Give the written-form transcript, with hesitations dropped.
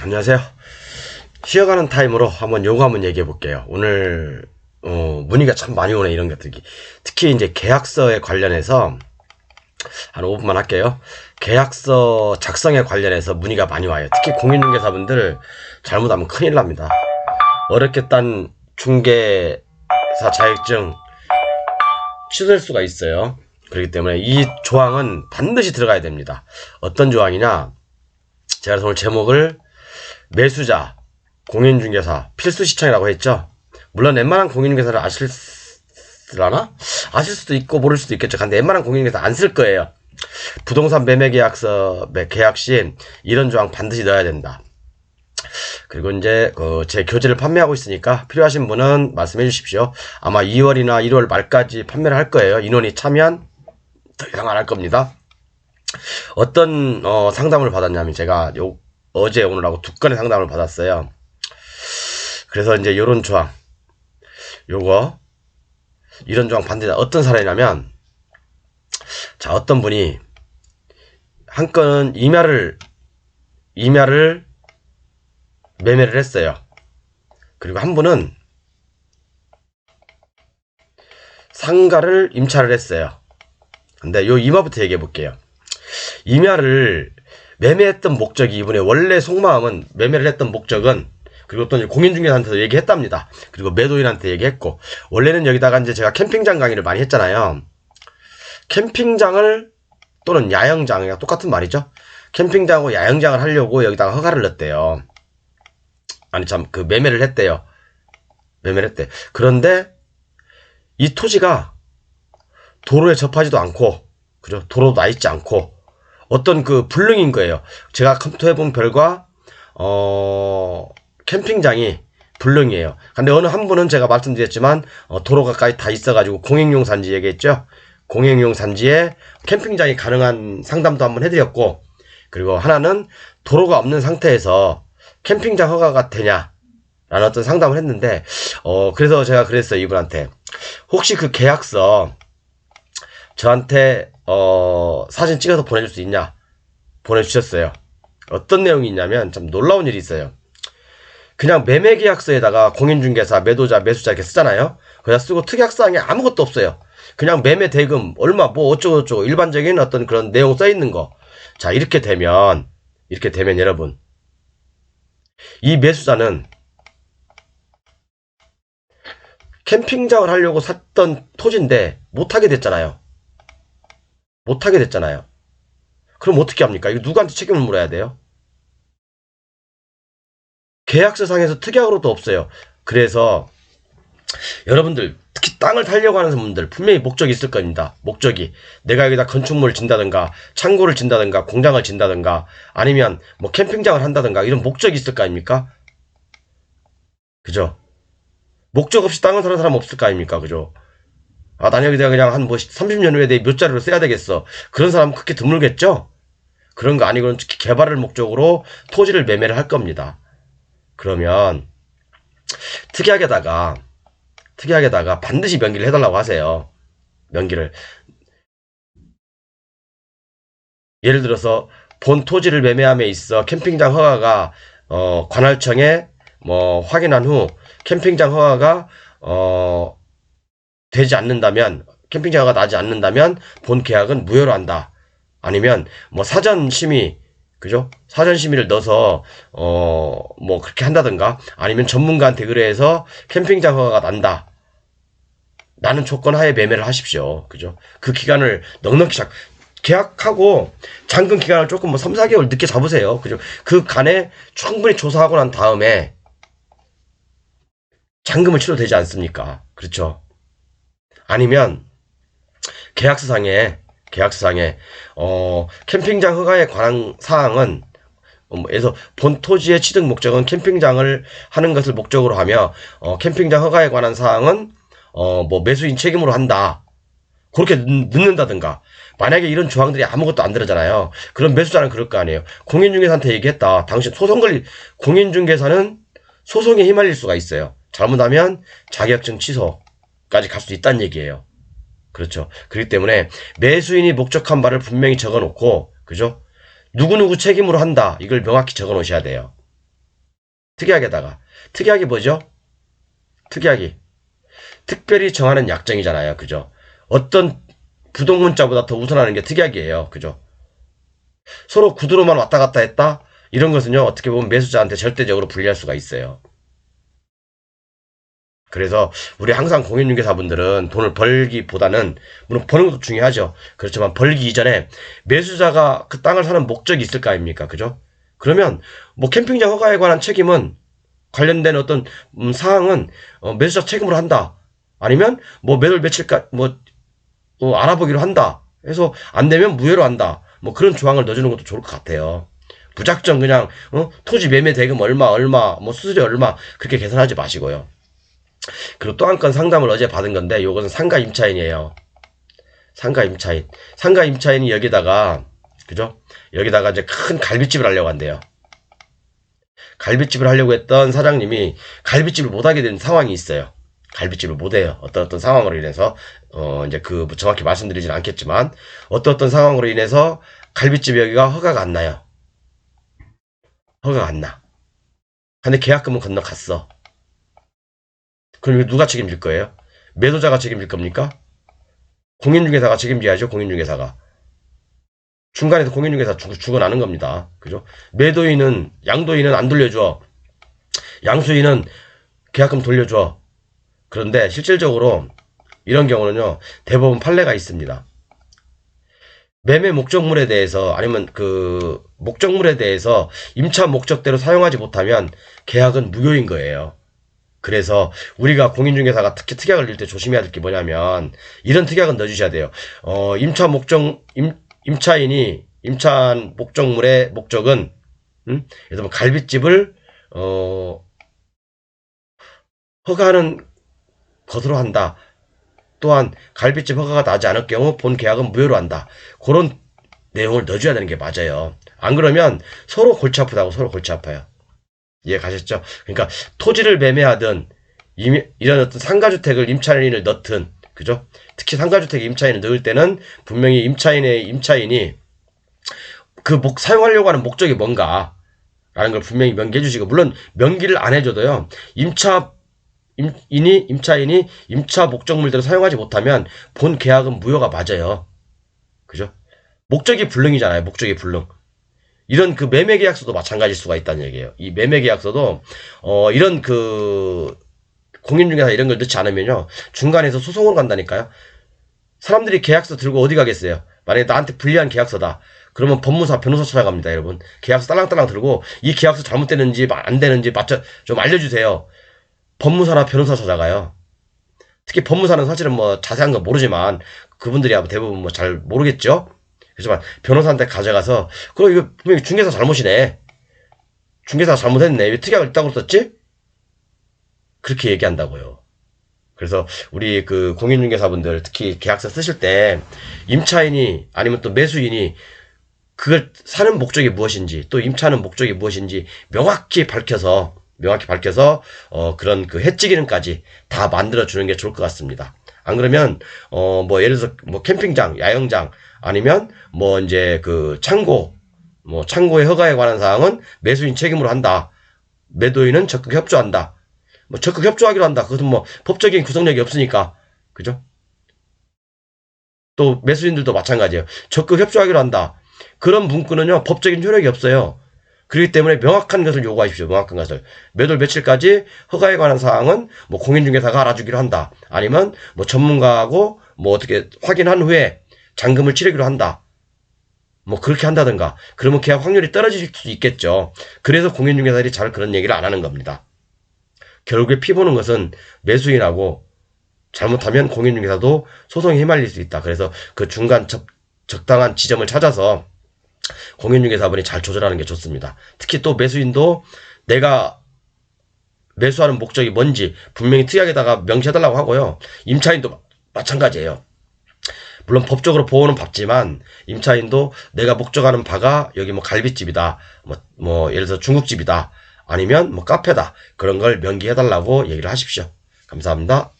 안녕하세요. 쉬어가는 타임으로 요거 한번 얘기해 볼게요. 오늘 문의가 참 많이 오네, 이런 것들이. 특히 이제 계약서에 관련해서 한 5분만 할게요. 계약서 작성에 관련해서 문의가 많이 와요. 특히 공인중개사분들 잘못하면 큰일 납니다. 어렵게 딴 중개사 자격증 취소될 수가 있어요. 그렇기 때문에 이 조항은 반드시 들어가야 됩니다. 어떤 조항이냐, 제가 오늘 제목을 매수자, 공인중개사, 필수시청이라고 했죠. 물론 웬만한 공인중개사를 아실라나? 아실 수도 있고 모를 수도 있겠죠. 근데 웬만한 공인중개사 안 쓸 거예요. 부동산 매매계약서 계약 시 이런 조항 반드시 넣어야 된다. 그리고 이제 제 교재를 판매하고 있으니까 필요하신 분은 말씀해 주십시오. 아마 2월이나 1월 말까지 판매를 할 거예요. 인원이 차면 더 이상 안 할 겁니다. 어떤 상담을 받았냐면, 제가 어제 오늘하고 2건의 상담을 받았어요. 그래서 이제 요런 조항, 이런 조항 반드시. 어떤 사례냐면, 자, 어떤 분이 한 건은 임야를 매매를 했어요. 그리고 한 분은 상가를 임차를 했어요. 근데 요 임야부터 얘기해 볼게요. 임야를 매매했던 목적이, 이분의 원래 속마음은, 매매를 했던 목적은, 그리고 또 공인중개사한테도 얘기했답니다. 그리고 매도인한테 얘기했고, 원래는 여기다가 이제 제가 캠핑장 강의를 많이 했잖아요. 캠핑장을, 또는 야영장, 똑같은 말이죠. 캠핑장하고 야영장을 하려고 여기다가 허가를 넣었대요. 아니 참, 매매를 했대요. 매매를 했대. 그런데 이 토지가 도로에 접하지도 않고, 그죠? 도로도 나 있지 않고, 어떤 불능인 거예요. 제가 검토해본 결과, 캠핑장이 불능이에요. 근데 어느 한 분은 제가 말씀드렸지만, 도로 가까이 다 있어가지고 공행용 산지 얘기했죠? 공행용 산지에 캠핑장이 가능한 상담도 한번 해드렸고, 그리고 하나는 도로가 없는 상태에서 캠핑장 허가가 되냐? 라는 어떤 상담을 했는데, 그래서 제가 그랬어요, 이분한테. 혹시 그 계약서 저한테 사진 찍어서 보내줄 수 있냐? 보내주셨어요. 어떤 내용이 있냐면 참 놀라운 일이 있어요. 그냥 매매계약서에다가 공인중개사, 매도자, 매수자 이렇게 쓰잖아요. 그냥 쓰고 특약사항에 아무것도 없어요. 그냥 매매 대금 얼마 뭐 어쩌고저쩌고 일반적인 어떤 그런 내용 써있는 거. 자, 이렇게 되면 여러분, 이 매수자는 캠핑장을 하려고 샀던 토지인데 못하게 됐잖아요. 그럼 어떻게 합니까? 이거 누구한테 책임을 물어야 돼요? 계약서상에서 특약으로도 없어요. 그래서 여러분들, 특히 땅을 살려고 하는 분들 분명히 목적이 있을 겁니다. 목적이, 내가 여기다 건축물을 짓는다든가, 창고를 짓는다든가, 공장을 짓는다든가, 아니면 뭐 캠핑장을 한다든가, 이런 목적이 있을 거 아닙니까? 그죠? 목적 없이 땅을 사는 사람 없을 거 아닙니까? 그죠? 아, 난 여기다 그냥 한 30년 후에 내 몇 자리로 써야 되겠어. 그런 사람은 그렇게 드물겠죠? 그런 거 아니고는 특히 개발을 목적으로 토지를 매매를 할 겁니다. 그러면 특이하게다가 반드시 명기를 해달라고 하세요. 명기를. 예를 들어서 본 토지를 매매함에 있어 캠핑장 허가가 관할청에 확인한 후 캠핑장 허가가 되지 않는다면, 캠핑장 허가가 나지 않는다면 본 계약은 무효로 한다. 아니면 사전 심의, 그죠? 사전 심의를 넣어서 그렇게 한다든가, 아니면 전문가한테 의뢰해서 캠핑장 허가가 난다. 나는 조건 하에 매매를 하십시오. 그죠? 그 기간을 넉넉히 계약하고 잠금 기간을 조금 3, 4개월 늦게 잡으세요. 그죠? 그 간에 충분히 조사하고 난 다음에 잔금을 치러도 되지 않습니까? 그렇죠? 아니면 계약서상에 캠핑장 허가에 관한 사항은, 그래서 본 토지의 취득 목적은 캠핑장을 하는 것을 목적으로 하며 캠핑장 허가에 관한 사항은 매수인 책임으로 한다. 그렇게 넣는다든가. 만약에 이런 조항들이 아무것도 안 들어잖아요. 그럼 매수자는 그럴 거 아니에요. 공인중개사한테 얘기했다. 당신 공인중개사는 소송에 휘말릴 수가 있어요. 잘못하면 자격증 취소까지 갈 수 있다는 얘기예요. 그렇죠. 그렇기 때문에 매수인이 목적한 바를 분명히 적어놓고, 그죠? 누구누구 책임으로 한다. 이걸 명확히 적어놓으셔야 돼요. 특약에다가. 특약이 뭐죠? 특약이. 특별히 정하는 약정이잖아요. 그죠? 어떤 부동문자보다 더 우선하는 게 특약이에요. 그죠? 서로 구두로만 왔다 갔다 했다? 이런 것은요, 어떻게 보면 매수자한테 절대적으로 불리할 수가 있어요. 그래서 우리 항상 공인중개사분들은 돈을 벌기보다는, 물론 버는 것도 중요하죠. 그렇지만 벌기 이전에 매수자가 그 땅을 사는 목적이 있을 거 아닙니까? 그죠? 그러면 뭐 캠핑장 허가에 관한 책임은, 관련된 어떤 사항은 매수자 책임으로 한다. 아니면 뭐 매월 며칠까 뭐 알아보기로 한다. 해서 안 되면 무효로 한다. 뭐 그런 조항을 넣어주는 것도 좋을 것 같아요. 무작정 그냥 토지 매매 대금 얼마 뭐 수수료 얼마 그렇게 계산하지 마시고요. 그리고 또 한 건 상담을 어제 받은 건데, 요것은 상가 임차인이에요. 상가 임차인. 상가 임차인이 여기다가, 그죠? 여기다가 이제 큰 갈비집을 하려고 한대요. 갈비집을 하려고 했던 사장님이 갈비집을 못하게 된 상황이 있어요. 갈비집을 못해요. 어떤 상황으로 인해서, 이제 정확히 말씀드리진 않겠지만, 어떤 상황으로 인해서 갈비집 여기가 허가가 안 나요. 허가가 안 나. 근데 계약금은 건너갔어. 그럼 이거 누가 책임질 거예요? 매도자가 책임질 겁니까? 공인중개사가 책임져야죠. 공인중개사가. 중간에서 공인중개사 죽어나는 겁니다. 그죠? 매도인은, 양도인은 안 돌려줘. 양수인은 계약금 돌려줘. 그런데 실질적으로 이런 경우는요, 대법원 판례가 있습니다. 매매 목적물에 대해서, 아니면 그 목적물에 대해서 임차 목적대로 사용하지 못하면 계약은 무효인 거예요. 그래서 우리가 공인중개사가 특히 특약을 낼 때 조심해야 될 게 뭐냐면, 이런 특약은 넣어주셔야 돼요. 임차인이 임차한 목적물의 목적은, 예를 들면 갈비집을 허가하는 것으로 한다. 또한 갈비집 허가가 나지 않을 경우 본 계약은 무효로 한다. 그런 내용을 넣어줘야 되는 게 맞아요. 안 그러면 서로 골치 아프다고, 서로 골치 아파요. 이해 가셨죠? 그러니까 토지를 매매하든 이런 어떤 상가주택을 임차인을 넣든, 그죠? 특히 상가주택에 임차인을 넣을 때는 분명히 임차인이 사용하려고 하는 목적이 뭔가 라는 걸 분명히 명기해 주시고, 물론 명기를 안 해줘도요, 임차인이 임차 목적물대로 사용하지 못하면 본 계약은 무효가 맞아요. 그죠? 목적이 불능이잖아요. 목적이 불능. 이런 그 매매 계약서도 마찬가지일 수가 있다는 얘기예요. 이 매매 계약서도 이런 공인중개사 이런 걸 넣지 않으면요, 중간에서 소송을 간다니까요. 사람들이 계약서 들고 어디 가겠어요? 만약에 나한테 불리한 계약서다. 그러면 법무사, 변호사 찾아갑니다, 여러분. 계약서 딸랑딸랑 들고 이 계약서 잘못되는지 안 되는지 좀 알려주세요. 법무사나 변호사 찾아가요. 특히 법무사는 사실은 뭐 자세한 건 모르지만 그분들이 아마 대부분 뭐 잘 모르겠죠. 그렇지만 변호사한테 가져가서, 그럼 이거 분명히 중개사 잘못이네. 중개사가 잘못했네. 왜 특약을 있다고 썼지? 그렇게 얘기한다고요. 그래서 우리 그 공인중개사분들 특히 계약서 쓰실 때 임차인이 아니면 또 매수인이 그걸 사는 목적이 무엇인지, 또 임차하는 목적이 무엇인지 명확히 밝혀서 그런 그 해지기능까지 다 만들어 주는 게 좋을 것 같습니다. 안 그러면 뭐 예를 들어서 뭐 캠핑장, 야영장, 아니면 뭐 이제 그 창고의 허가에 관한 사항은 매수인 책임으로 한다. 매도인은 적극 협조한다. 뭐 적극 협조하기로 한다. 그것은 뭐 법적인 구속력이 없으니까. 그죠? 또 매수인들도 마찬가지예요. 적극 협조하기로 한다. 그런 문구는요, 법적인 효력이 없어요. 그렇기 때문에 명확한 것을 요구하십시오. 명확한 것을. 몇 월 며칠까지 허가에 관한 사항은 뭐 공인중개사가 알아주기로 한다. 아니면 뭐 전문가하고 뭐 어떻게 확인한 후에 잔금을 치르기로 한다. 뭐 그렇게 한다든가. 그러면 계약 확률이 떨어질 수 있겠죠. 그래서 공인중개사들이 잘 그런 얘기를 안 하는 겁니다. 결국에 피보는 것은 매수인하고, 잘못하면 공인중개사도 소송에 휘말릴 수 있다. 그래서 그 중간 적당한 지점을 찾아서 공인중개사분이 잘 조절하는 게 좋습니다. 특히 또 매수인도 내가 매수하는 목적이 뭔지 분명히 특약에다가 명시해달라고 하고요. 임차인도 마찬가지예요. 물론 법적으로 보호는 받지만 임차인도 내가 목적하는 바가 여기 뭐 갈비집이다, 뭐 예를 들어 중국집이다, 아니면 뭐 카페다, 그런 걸 명기해달라고 얘기를 하십시오. 감사합니다.